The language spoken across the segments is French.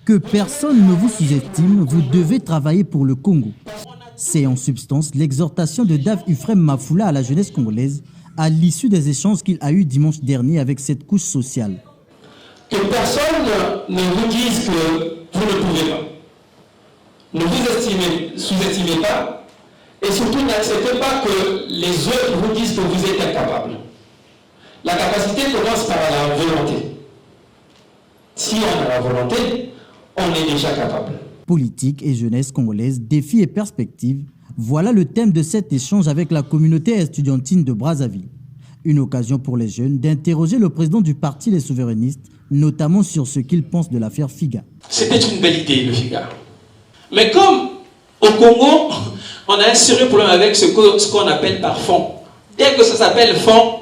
Que personne ne vous sous-estime, vous devez travailler pour le Congo. C'est en substance l'exhortation de Dave Ufrem Mafula à la jeunesse congolaise à l'issue des échanges qu'il a eus dimanche dernier avec cette couche sociale. Que personne ne vous dise que vous ne pouvez pas. Ne vous sous-estimez pas et surtout n'acceptez pas que les autres vous disent que vous êtes incapable. La capacité commence par la volonté. Si on a la volonté, on est déjà capable. Politique et jeunesse congolaise, défis et perspectives, voilà le thème de cet échange avec la communauté estudiantine de Brazzaville. Une occasion pour les jeunes d'interroger le président du parti Les Souverainistes, notamment sur ce qu'il pense de l'affaire Figa. C'était une belle idée, le Figa. Mais comme au Congo, on a un sérieux problème avec ce qu'on appelle par fond. Dès que ça s'appelle fond,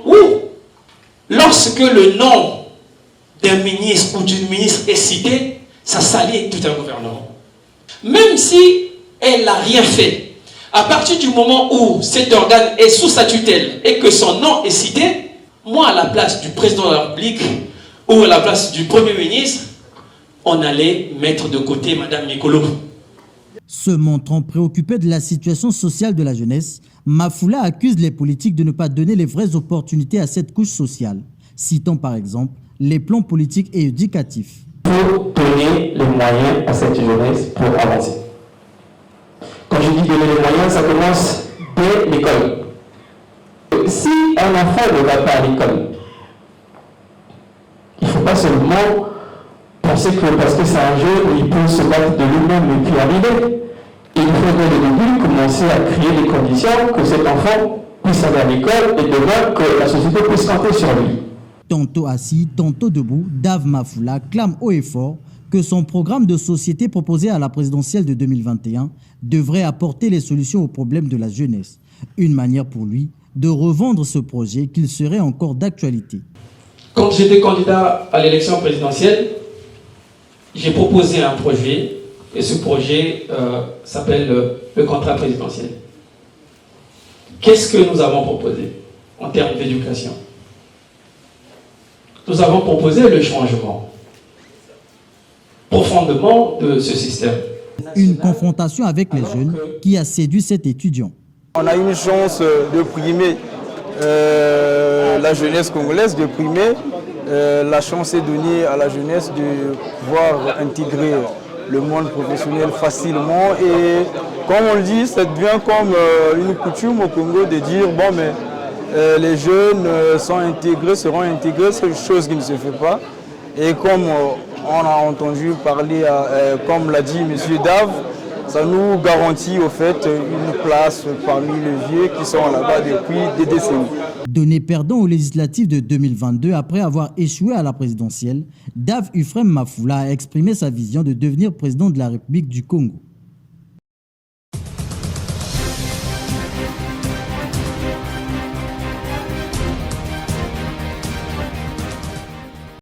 lorsque le nom d'un ministre ou d'une ministre est cité, ça salit tout un gouvernement. Même si elle n'a rien fait, à partir du moment où cet organe est sous sa tutelle et que son nom est cité, moi à la place du président de la République ou à la place du Premier ministre, on allait mettre de côté Madame Mikolo. Se montrant préoccupé de la situation sociale de la jeunesse, Mafula accuse les politiques de ne pas donner les vraies opportunités à cette couche sociale, citant par exemple les plans politiques et éducatifs. Il faut donner les moyens à cette jeunesse pour avancer. Quand je dis donner les moyens, ça commence dès l'école. Si un enfant ne va pas à l'école, il ne faut pas seulement penser que parce que c'est un jeune, il peut se battre de lui-même et puis arriver. Il faut dès le début commencer à créer les conditions que cet enfant puisse aller à l'école et de voir que la société puisse compter sur lui. Tantôt assis, tantôt debout, Dave Mafula clame haut et fort que son programme de société proposé à la présidentielle de 2021 devrait apporter les solutions aux problèmes de la jeunesse. Une manière pour lui de revendre ce projet qu'il serait encore d'actualité. Quand j'étais candidat à l'élection présidentielle, j'ai proposé un projet et ce projet s'appelle le contrat présidentiel. Qu'est-ce que nous avons proposé en termes d'éducation? Nous avons proposé le changement profondément de ce système. Une confrontation avec les jeunes qui a séduit cet étudiant. On a une chance de primer la jeunesse congolaise, de primer. La chance est donnée à la jeunesse de pouvoir intégrer le monde professionnel facilement. Et comme on le dit, ça devient comme une coutume au Congo de dire bon, mais les jeunes seront intégrés, c'est une chose qui ne se fait pas. Et comme on a entendu parler, comme l'a dit M. Dave, ça nous garantit au fait une place parmi les vieux qui sont là-bas depuis des décennies. Donné perdant aux législatives de 2022 après avoir échoué à la présidentielle, Dave Ufrem Mafula a exprimé sa vision de devenir président de la République du Congo.